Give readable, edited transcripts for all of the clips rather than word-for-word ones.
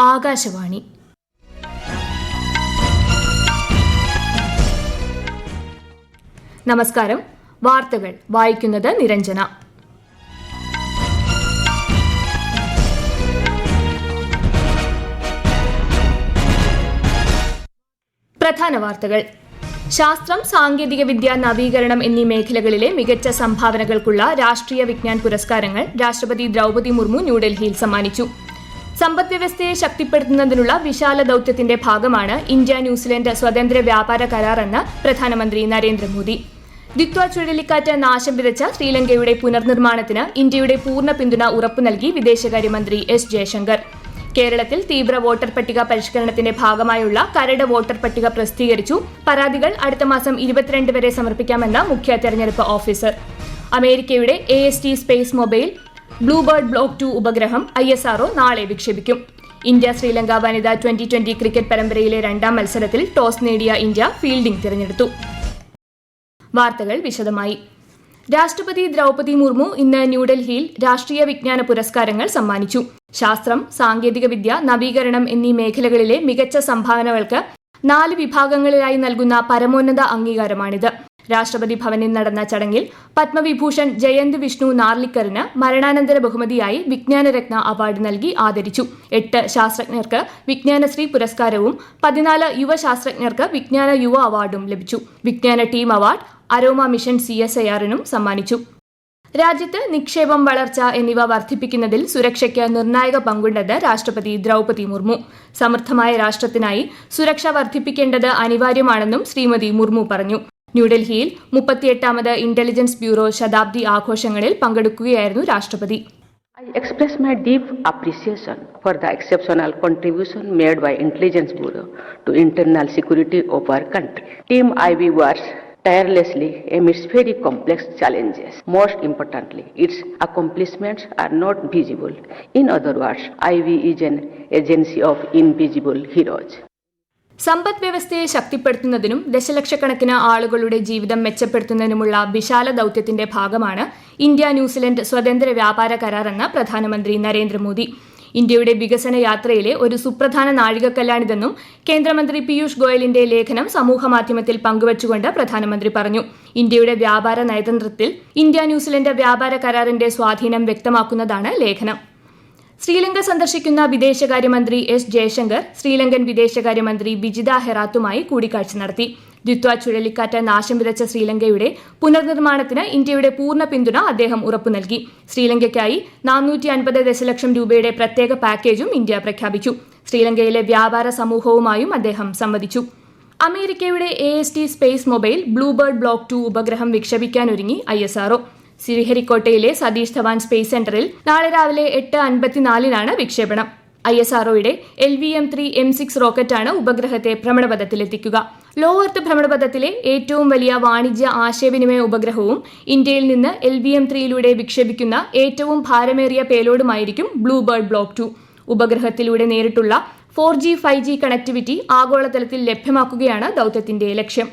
ആകാശവാണി. നമസ്കാരം. വാർത്തകൾ വായിക്കുന്നത് നിരഞ്ജന. പ്രധാന വാർത്തകൾ. ശാസ്ത്രം, സാങ്കേതികവിദ്യ, നവീകരണം എന്നീ മേഖലകളിലെ മികച്ച സംഭാവനകൾക്കുള്ള രാഷ്ട്രീയ വിജ്ഞാൻ പുരസ്കാരങ്ങൾ രാഷ്ട്രപതി ദ്രൗപദി മുർമു ന്യൂഡൽഹിയിൽ സമ്മാനിച്ചു. സമ്പദ്വ്യവസ്ഥയെ ശക്തിപ്പെടുത്തുന്നതിനുള്ള വിശാല ദൌത്യത്തിന്റെ ഭാഗമാണ് ഇന്ത്യ ന്യൂസിലൻഡ് സ്വതന്ത്ര വ്യാപാര കരാർ എന്ന് പ്രധാനമന്ത്രി നരേന്ദ്രമോദി. ദിത്വ ചുഴലിക്കാറ്റ് നാശം വിതച്ച ശ്രീലങ്കയുടെ പുനർനിർമ്മാണത്തിന് ഇന്ത്യയുടെ പൂർണ്ണ പിന്തുണ ഉറപ്പു നൽകി വിദേശകാര്യമന്ത്രി എസ് ജയശങ്കർ. കേരളത്തിൽ തീവ്ര വോട്ടർ പട്ടിക പരിഷ്കരണത്തിന്റെ ഭാഗമായുള്ള കരട് വോട്ടർ പട്ടിക പ്രസിദ്ധീകരിച്ചു. പരാതികൾ അടുത്ത മാസം 22 വരെ സമർപ്പിക്കാമെന്ന് മുഖ്യ തെരഞ്ഞെടുപ്പ് ഓഫീസർ. അമേരിക്കയുടെ AST space mobile Bluebird block 2 ഉപഗ്രഹം ISRO നാളെ വിക്ഷേപിക്കും. ഇന്ത്യ ശ്രീലങ്ക വനിതാ 2020 ക്രിക്കറ്റ് പരമ്പരയിലെ രണ്ടാം മത്സരത്തിൽ ടോസ് നേടിയ ഇന്ത്യ ഫീൽഡിംഗ് തിരഞ്ഞെടുത്തു. വാർത്തകൾ വിശദമായി. രാഷ്ട്രപതി ദ്രൗപദി മുർമു ഇന്ന് ന്യൂഡൽഹിയിൽ രാഷ്ട്രീയ വിജ്ഞാന പുരസ്കാരങ്ങൾ സമ്മാനിച്ചു. ശാസ്ത്രം, സാങ്കേതികവിദ്യ, നവീകരണം എന്നീ മേഖലകളിലെ മികച്ച സംഭാവനകൾക്ക് 4 വിഭാഗങ്ങളിലായി നൽകുന്ന പരമോന്നത അംഗീകാരമാണിത്. രാഷ്ട്രപതി ഭവനിൽ നടന്ന ചടങ്ങിൽ പത്മവിഭൂഷൺ ജയന്ത് വിഷ്ണു നാർലിക്കറിന് മരണാനന്തര ബഹുമതിയായി വിജ്ഞാനരത്ന അവാർഡ് നൽകി ആദരിച്ചു. 8 ശാസ്ത്രജ്ഞർക്ക് വിജ്ഞാനശ്രീ പുരസ്കാരവും 14 യുവശാസ്ത്രജ്ഞർക്ക് വിജ്ഞാന യുവ അവാർഡും ലഭിച്ചു. വിജ്ഞാന ടീം അവാർഡ് അരോമ മിഷൻ CSIR-നും സമ്മാനിച്ചു. രാജ്യത്ത് നിക്ഷേപം, വളർച്ച എന്നിവ വർദ്ധിപ്പിക്കുന്നതിൽ സുരക്ഷയ്ക്ക് നിർണായക പങ്കുണ്ടെന്ന് രാഷ്ട്രപതി ദ്രൗപദി മുർമു. സമൃദ്ധമായ രാഷ്ട്രത്തിനായി സുരക്ഷ വർദ്ധിപ്പിക്കേണ്ടത് അനിവാര്യമാണെന്നും ശ്രീമതി മുർമു പറഞ്ഞു. ന്യൂഡൽഹിയിൽ 38ാമത് ഇന്റലിജൻസ് ബ്യൂറോ ശതാബ്ദി ആഘോഷങ്ങളിൽ പങ്കെടുക്കുകയായിരുന്നു രാഷ്ട്രപതി. I express my deep appreciation for the exceptional contribution made by Intelligence Bureau to internal security of our country. Team IB works tirelessly amidst very complex challenges. Most importantly, its accomplishments are not visible. In other words, IB is an agency of invisible heroes. സമ്പദ് വ്യവസ്ഥയെ ശക്തിപ്പെടുത്തുന്നതിനും ദശലക്ഷക്കണക്കിന് ആളുകളുടെ ജീവിതം മെച്ചപ്പെടുത്തുന്നതിനുമുള്ള വിശാല ദൌത്യത്തിന്റെ ഭാഗമാണ് India New Zealand സ്വതന്ത്ര വ്യാപാര കരാർ എന്ന് പ്രധാനമന്ത്രി നരേന്ദ്രമോദി. ഇന്ത്യയുടെ വികസന യാത്രയിലെ ഒരു സുപ്രധാന നാഴികക്കല്ലാണിതെന്നും കേന്ദ്രമന്ത്രി പീയൂഷ് ഗോയലിന്റെ ലേഖനം സമൂഹമാധ്യമത്തിൽ പങ്കുവച്ചുകൊണ്ട് പ്രധാനമന്ത്രി പറഞ്ഞു. ഇന്ത്യയുടെ വ്യാപാര നയതന്ത്രത്തിൽ ഇന്ത്യ ന്യൂസിലൻഡ് വ്യാപാര കരാറിന്റെ സ്വാധീനം വ്യക്തമാക്കുന്നതാണ് ലേഖനം. ശ്രീലങ്ക സന്ദർശിക്കുന്ന വിദേശകാര്യമന്ത്രി എസ് ജയശങ്കർ ശ്രീലങ്കൻ വിദേശകാര്യമന്ത്രി വിജിത ഹെറാത്തുമായി കൂടിക്കാഴ്ച നടത്തി. ദിത്വ ചുഴലിക്കാറ്റ് നാശം വിതച്ച ശ്രീലങ്കയുടെ പുനർനിർമ്മാണത്തിന് ഇന്ത്യയുടെ പൂർണ്ണ പിന്തുണ അദ്ദേഹം ഉറപ്പു നൽകി. ശ്രീലങ്കയ്ക്കായി 450 ദശലക്ഷം രൂപയുടെ പ്രത്യേക പാക്കേജും ഇന്ത്യ പ്രഖ്യാപിച്ചു. ശ്രീലങ്കയിലെ വ്യാപാര സമൂഹവുമായും അദ്ദേഹം സംവദിച്ചു. അമേരിക്കയുടെ AST space mobile Bluebird block 2 ഉപഗ്രഹം വിക്ഷേപിക്കാനൊരുങ്ങി ISRO. ശ്രീഹരിക്കോട്ടയിലെ സതീഷ് ധവാൻ സ്പേസ് സെന്ററിൽ നാളെ രാവിലെ 8:54 വിക്ഷേപണം. ISROയുടെ LVM-3 M6 റോക്കറ്റാണ് ഉപഗ്രഹത്തെ ഭ്രമണപഥത്തിലെത്തിക്കുക. ലോ എർത്ത് ഭ്രമണപഥത്തിലെ ഏറ്റവും വലിയ വാണിജ്യ ആശയവിനിമയ ഉപഗ്രഹവും ഇന്ത്യയിൽ നിന്ന് LVM-3യിലൂടെ വിക്ഷേപിക്കുന്ന ഏറ്റവും ഭാരമേറിയ പേലോഡുമായിരിക്കും ബ്ലൂബേർഡ് ബ്ലോക്ക് 2. ഉപഗ്രഹത്തിലൂടെ നേരിട്ടുള്ള 4G 5G കണക്ടിവിറ്റി ആഗോളതലത്തിൽ ലഭ്യമാക്കുകയാണ് ദൌത്യത്തിന്റെ ലക്ഷ്യം.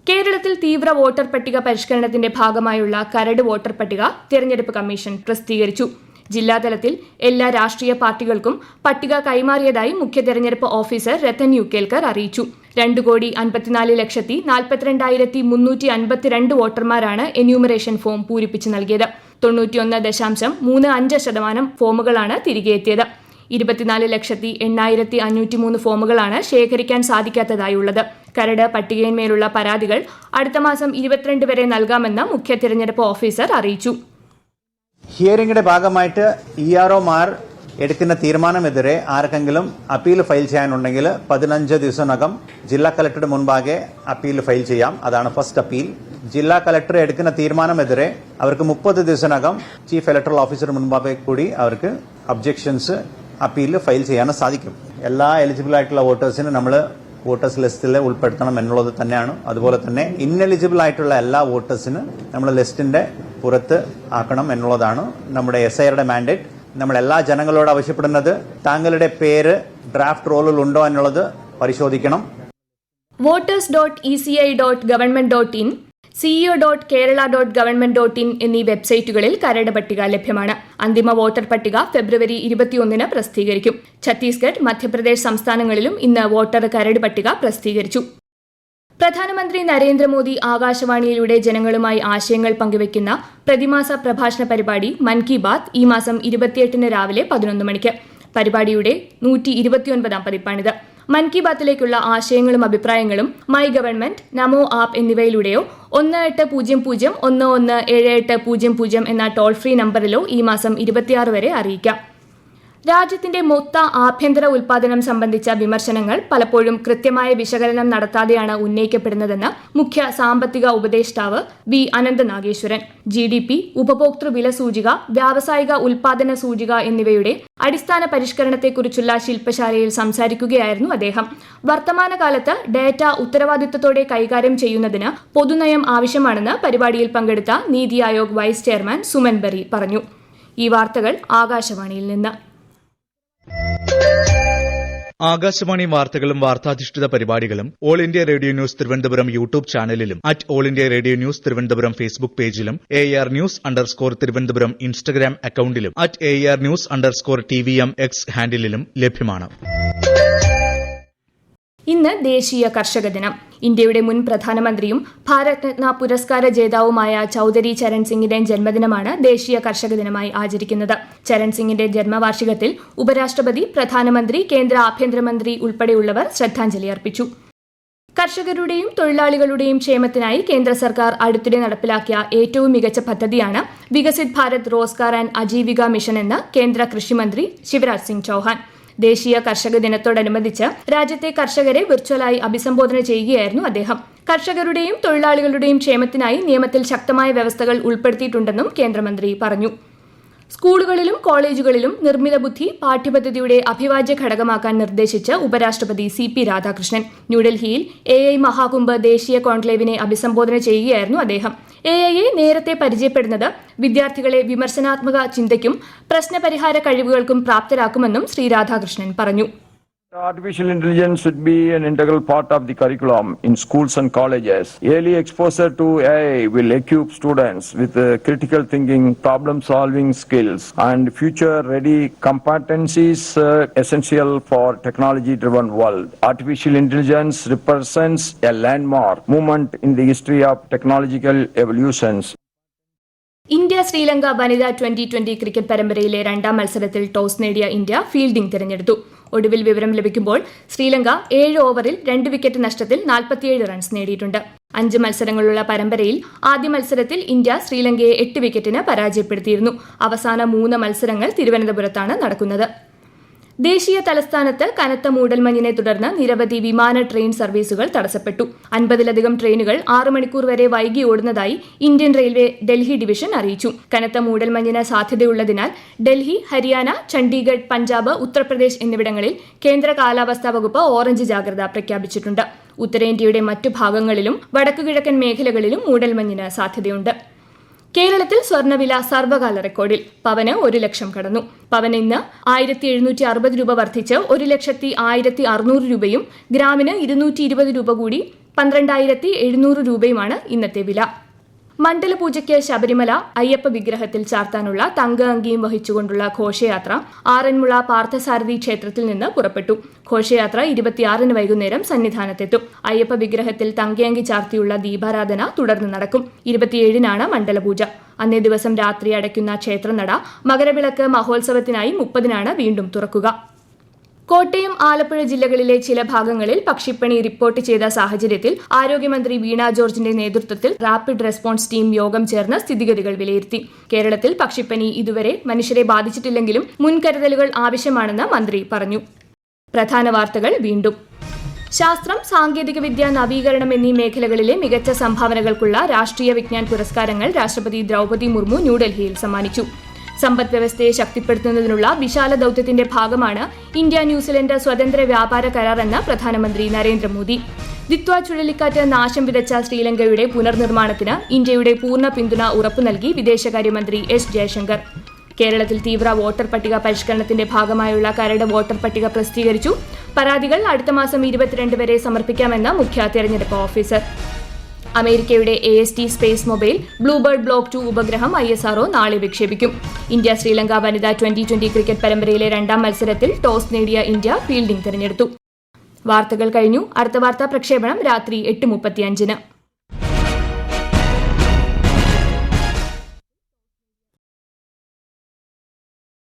കേരളത്തിൽ തീവ്ര വോട്ടർ പട്ടിക പരിഷ്കരണത്തിന്റെ ഭാഗമായുള്ള കരട് വോട്ടർ പട്ടിക തെരഞ്ഞെടുപ്പ് കമ്മീഷൻ പ്രസിദ്ധീകരിച്ചു. ജില്ലാതലത്തിൽ എല്ലാ രാഷ്ട്രീയ പാർട്ടികൾക്കും പട്ടിക കൈമാറിയതായി മുഖ്യ തെരഞ്ഞെടുപ്പ് ഓഫീസർ രത്തൻ യു കേൽക്കർ അറിയിച്ചു. 2,54,42,352 വോട്ടർമാരാണ് എന്യൂമറേഷൻ ഫോം പൂരിപ്പിച്ച് നൽകിയത്. 91.35% ഫോമുകളാണ് തിരികെ എത്തിയത്. 24,08,503 ഫോമുകളാണ് ശേഖരിക്കാൻ സാധിക്കാത്തതായുള്ളത്. കരട് പട്ടികയിന്മേലുള്ള പരാതികൾ അടുത്ത മാസം 22 വരെ നൽകാമെന്ന് മുഖ്യ തിരഞ്ഞെടുപ്പ് ഓഫീസർ അറിയിച്ചു. ഹിയറിംഗിന്റെ ഭാഗമായിട്ട് EROമാർ എടുക്കുന്ന തീരുമാനമെതിരെ ആർക്കെങ്കിലും അപ്പീൽ ഫയൽ ചെയ്യാനുണ്ടെങ്കിൽ 15 ദിവസത്തിനകം ജില്ലാ കളക്ടറുടെ മുൻപാകെ അപ്പീൽ ഫയൽ ചെയ്യാം. അതാണ് ഫസ്റ്റ് അപ്പീൽ. ജില്ലാ കളക്ടർ എടുക്കുന്ന തീരുമാനമെതിരെ അവർക്ക് 30 ദിവസത്തിനകം ചീഫ് ഇലക്ടറൽ ഓഫീസറുടെ മുൻപാകെ കൂടി അവർക്ക് ഒബ്ജെക്ഷൻസ് അപ്പീൽ ഫയൽ ചെയ്യാൻ സാധിക്കും. എല്ലാ എലിജിബിൾ ആയിട്ടുള്ള വോട്ടേഴ്സിന് നമ്മൾ വോട്ടേഴ്സ് ലിസ്റ്റിൽ ഉൾപ്പെടുത്തണം എന്നുള്ളത് തന്നെയാണ്. അതുപോലെ തന്നെ ഇൻഎലിജിബിൾ ആയിട്ടുള്ള എല്ലാ വോട്ടേഴ്സിന് നമ്മൾ ലിസ്റ്റിന്റെ പുറത്ത് ആക്കണം എന്നുള്ളതാണ് നമ്മുടെ SIRയുടെ മാൻഡേറ്റ്. നമ്മൾ എല്ലാ ജനങ്ങളോട് ആവശ്യപ്പെടുന്നത് താങ്കളുടെ പേര് ഡ്രാഫ്റ്റ് റോളിൽ ഉണ്ടോ എന്നുള്ളത് പരിശോധിക്കണം. voters.eci.government.in, ceo.kerala.government.in എന്നീ വെബ്സൈറ്റുകളിൽ കരട് പട്ടിക ലഭ്യമാണ്. അന്തിമ വോട്ടർ പട്ടിക ഫെബ്രുവരി 21 പ്രസിദ്ധീകരിക്കും. ഛത്തീസ്ഗഡ്, മധ്യപ്രദേശ് സംസ്ഥാനങ്ങളിലും ഇന്ന് വോട്ടർ കരട് പട്ടിക പ്രസിദ്ധീകരിച്ചു. പ്രധാനമന്ത്രി നരേന്ദ്രമോദി ആകാശവാണിയിലൂടെ ജനങ്ങളുമായി ആശയങ്ങൾ പങ്കുവയ്ക്കുന്ന പ്രതിമാസ പ്രഭാഷണ പരിപാടി മൻ കി ബാത് ഈ മാസം 28 രാവിലെ 11 മണിക്ക്. പരിപാടിയുടെ 129 പതിപ്പാണിത്. മൻ കി ബാത്തിലേക്കുള്ള ആശയങ്ങളും അഭിപ്രായങ്ങളും മൈ ഗവൺമെന്റ്, നമോ ആപ്പ് എന്നിവയിലൂടെയോ 1800117800 എന്ന ടോൾ ഫ്രീ നമ്പറിലോ ഈ മാസം 26 വരെ അറിയിക്കാം. രാജ്യത്തിന്റെ മൊത്ത ആഭ്യന്തര ഉൽപാദനം സംബന്ധിച്ച വിമർശനങ്ങൾ പലപ്പോഴും കൃത്യമായ വിശകലനം നടത്താതെയാണ് ഉന്നയിക്കപ്പെടുന്നതെന്ന് മുഖ്യ സാമ്പത്തിക ഉപദേഷ്ടാവ് വി അനന്ത നാഗേശ്വരൻ. GDP, ഉപഭോക്തൃ വില സൂചിക, വ്യാവസായിക ഉൽപാദന സൂചിക എന്നിവയുടെ അടിസ്ഥാന പരിഷ്കരണത്തെക്കുറിച്ചുള്ള ശില്പശാലയിൽ സംസാരിക്കുകയായിരുന്നു അദ്ദേഹം. വർത്തമാനകാലത്ത് ഡേറ്റ ഉത്തരവാദിത്തത്തോടെ കൈകാര്യം ചെയ്യുന്നതിന് പൊതുനയം ആവശ്യമാണെന്ന് പരിപാടിയിൽ പങ്കെടുത്ത നീതി ആയോഗ് വൈസ് ചെയർമാൻ സുമൻ ബറി പറഞ്ഞു. ഈ വാർത്തകൾ ആകാശവാണിയിൽ നിന്ന്. ആകാശവാണി വാർത്തകളും വാർത്താധിഷ്ഠിത പരിപാടികളും All India Radio News Thiruvananthapuram YouTube ചാനലിലും All India Radio News Thiruvananthapuram Facebook പേജിലും AR News_ തിരുവനന്തപുരം ഇൻസ്റ്റഗ്രാം അക്കൌണ്ടിലും AR News_TVM X ഹാൻഡിലും ലഭ്യമാണ്. ഇന്ന് ദേശീയ കർഷക ദിനം. ഇന്ത്യയുടെ മുൻ പ്രധാനമന്ത്രിയും ഭാരത് രത്ന പുരസ്കാര ജേതാവുമായ ചൌധരി ചരൺ സിംഗിന്റെ ജന്മദിനമാണ് ദേശീയ കർഷക ദിനമായി ആചരിക്കുന്നത്. ചരൺ സിംഗിന്റെ ജന്മവാർഷികത്തിൽ ഉപരാഷ്ട്രപതി, പ്രധാനമന്ത്രി, കേന്ദ്ര ആഭ്യന്തരമന്ത്രി ഉൾപ്പെടെയുള്ളവർ ശ്രദ്ധാഞ്ജലി അർപ്പിച്ചു. കർഷകരുടെയും തൊഴിലാളികളുടെയും ക്ഷേമത്തിനായി കേന്ദ്ര സർക്കാർ അടുത്തിടെ നടപ്പിലാക്കിയ ഏറ്റവും മികച്ച പദ്ധതിയാണ് Viksit Bharat Rozgar and Ajeevika mission എന്ന് കേന്ദ്ര കൃഷിമന്ത്രി ശിവരാജ് സിംഗ് ചൌഹാൻ. ദേശീയ കർഷക ദിനത്തോടനുബന്ധിച്ച് രാജ്യത്തെ കർഷകരെ വിർച്വലായി അഭിസംബോധന ചെയ്യുകയായിരുന്നു അദ്ദേഹം. കർഷകരുടെയും തൊഴിലാളികളുടെയും ക്ഷേമത്തിനായി നിയമത്തിൽ ശക്തമായ വ്യവസ്ഥകൾ ഉൾപ്പെടുത്തിയിട്ടുണ്ടെന്നും കേന്ദ്രമന്ത്രി പറഞ്ഞു. സ്കൂളുകളിലും കോളേജുകളിലും നിർമ്മിത ബുദ്ധി പാഠ്യപദ്ധതിയുടെ അഭിവാജ്യ ഘടകമാക്കാൻ നിർദ്ദേശിച്ച് ഉപരാഷ്ട്രപതി CP രാധാകൃഷ്ണൻ. ന്യൂഡൽഹിയിൽ AI മഹാകുംഭ് ദേശീയ കോൺക്ലേവിനെ അഭിസംബോധന ചെയ്യുകയായിരുന്നു അദ്ദേഹം. AIയെ നേരത്തെ പരിചയപ്പെടുന്നത് വിദ്യാർത്ഥികളെ വിമർശനാത്മക ചിന്തയ്ക്കും പ്രശ്നപരിഹാര കഴിവുകൾക്കും പ്രാപ്തരാക്കുമെന്നും ശ്രീ രാധാകൃഷ്ണൻ പറഞ്ഞു. Artificial intelligence should be an integral part of the curriculum in schools and colleges. Early exposure to AI will equip students with critical thinking, problem-solving skills, and future-ready competencies essential for technology-driven world. Artificial intelligence represents a landmark moment in the history of technological evolutions. India Sri Lanka വനിതാ 2020 cricket പരമ്പരയിലെ രണ്ടാം മത്സരത്തിൽ toss നേടിയ India fielding തിരഞ്ഞെടുത്തു. ഒടുവിൽ വിവരം ലഭിക്കുമ്പോൾ ശ്രീലങ്ക 7 ഓവറിൽ 2 വിക്കറ്റ് നഷ്ടത്തിൽ 47 റൺസ് നേടിയിട്ടുണ്ട്. 5 മത്സരങ്ങളുള്ള പരമ്പരയിൽ ആദ്യ മത്സരത്തിൽ ഇന്ത്യ ശ്രീലങ്കയെ 8 വിക്കറ്റിന് പരാജയപ്പെടുത്തിയിരുന്നു. അവസാന 3 മത്സരങ്ങൾ തിരുവനന്തപുരത്താണ് നടക്കുന്നത്. ദേശീയ തലസ്ഥാനത്ത് കനത്ത മൂടൽമഞ്ഞിനെ തുടർന്ന് നിരവധി വിമാന ട്രെയിൻ സർവീസുകൾ തടസ്സപ്പെട്ടു. 50ലധികം ട്രെയിനുകൾ 6 മണിക്കൂർ വരെ വൈകി ഓടുന്നതായി ഇന്ത്യൻ റെയിൽവേ ഡൽഹി ഡിവിഷൻ അറിയിച്ചു. കനത്ത മൂടൽമഞ്ഞിന് സാധ്യതയുള്ളതിനാൽ ഡൽഹി, ഹരിയാന, ചണ്ഡീഗഡ്, പഞ്ചാബ്, ഉത്തർപ്രദേശ് എന്നിവിടങ്ങളിൽ കേന്ദ്ര കാലാവസ്ഥാ വകുപ്പ് ഓറഞ്ച് ജാഗ്രത പ്രഖ്യാപിച്ചിട്ടുണ്ട്. ഉത്തരേന്ത്യയുടെ മറ്റു ഭാഗങ്ങളിലും വടക്കുകിഴക്കൻ മേഖലകളിലും മൂടൽമഞ്ഞിന് സാധ്യതയുണ്ട്. കേരളത്തിൽ സ്വർണ്ണവില സർവ്വകാല റെക്കോർഡിൽ. പവന് 1 ലക്ഷം കടന്നു. പവന് ഇന്ന് 1760 രൂപ വർദ്ധിച്ച് 1,01,600 രൂപയും ഗ്രാമിന് 220 രൂപ കൂടി 12,700 രൂപയുമാണ് ഇന്നത്തെ വില. മണ്ഡലപൂജയ്ക്ക് ശബരിമല അയ്യപ്പ വിഗ്രഹത്തിൽ ചാർത്താനുള്ള തങ്ക അങ്കിയും വഹിച്ചുകൊണ്ടുള്ള ഘോഷയാത്ര ആറന്മുള പാർത്ഥസാരഥി ക്ഷേത്രത്തിൽ നിന്ന് പുറപ്പെട്ടു. ഘോഷയാത്ര 26 വൈകുന്നേരം സന്നിധാനത്തെത്തും. അയ്യപ്പ വിഗ്രഹത്തിൽ തങ്കയങ്കി ചാർത്തിയുള്ള ദീപാരാധന തുടർന്ന് നടക്കും. 27 മണ്ഡലപൂജ. അന്നേ ദിവസം രാത്രി അടയ്ക്കുന്ന ക്ഷേത്രനട മകരവിളക്ക് മഹോത്സവത്തിനായി 30 വീണ്ടും തുറക്കുക. കോട്ടയം, ആലപ്പുഴ ജില്ലകളിലെ ചില ഭാഗങ്ങളിൽ പക്ഷിപ്പനി റിപ്പോർട്ട് ചെയ്ത സാഹചര്യത്തിൽ ആരോഗ്യമന്ത്രി വീണ ജോർജിന്റെ നേതൃത്വത്തിൽ റാപ്പിഡ് റെസ്പോൺസ് ടീം യോഗം ചേർന്ന് സ്ഥിതിഗതികൾ വിലയിരുത്തി. കേരളത്തിൽ പക്ഷിപ്പനി ഇതുവരെ മനുഷ്യരെ ബാധിച്ചിട്ടില്ലെങ്കിലും മുൻകരുതലുകൾ ആവശ്യമാണെന്ന് മന്ത്രി പറഞ്ഞു. പ്രധാന വാർത്തകൾ വീണ്ടും. ശാസ്ത്രം, സാങ്കേതികവിദ്യ, നവീകരണം എന്നീ മേഖലകളിലെ മികച്ച സംഭാവനകൾക്കുള്ള രാഷ്ട്രീയ വിജ്ഞാൻ പുരസ്കാരങ്ങൾ രാഷ്ട്രപതി ദ്രൗപദി മുർമു ന്യൂഡൽഹിയിൽ സമ്മാനിച്ചു. സമ്പദ് വ്യവസ്ഥയെ ശക്തിപ്പെടുത്തുന്നതിനുള്ള വിശാല ദൌത്യത്തിന്റെ ഭാഗമാണ് ഇന്ത്യ ന്യൂസിലൻഡ് സ്വതന്ത്ര വ്യാപാര കരാർ എന്ന് പ്രധാനമന്ത്രി നരേന്ദ്രമോദി. ദിത്വ ചുഴലിക്കാറ്റ് നാശം വിതച്ച ശ്രീലങ്കയുടെ പുനർനിർമ്മാണത്തിന് ഇന്ത്യയുടെ പൂർണ്ണ പിന്തുണ ഉറപ്പു നൽകി വിദേശകാര്യമന്ത്രി S ജയശങ്കർ. കേരളത്തിൽ തീവ്ര വോട്ടർ പട്ടിക പരിഷ്കരണത്തിന്റെ ഭാഗമായുള്ള കരട് വോട്ടർ പട്ടിക പ്രസിദ്ധീകരിച്ചു. പരാതികൾ അടുത്ത മാസം 22 വരെ സമർപ്പിക്കാമെന്ന് മുഖ്യ തെരഞ്ഞെടുപ്പ് ഓഫീസർ. അമേരിക്കയുടെ AST space mobile Bluebird block 2 ഉപഗ്രഹം ISRO നാളെ വിക്ഷേപിക്കും. ഇന്ത്യ ശ്രീലങ്ക വനിതാ 2020 ക്രിക്കറ്റ് പരമ്പരയിലെ രണ്ടാം മത്സരത്തിൽ ടോസ് നേടിയ ഇന്ത്യ ഫീൽഡിംഗ് തെരഞ്ഞെടുത്തു. വാർത്തകൾ കഴിഞ്ഞു. അടുത്ത വാർത്താ പ്രക്ഷേപണം രാത്രി 8:35.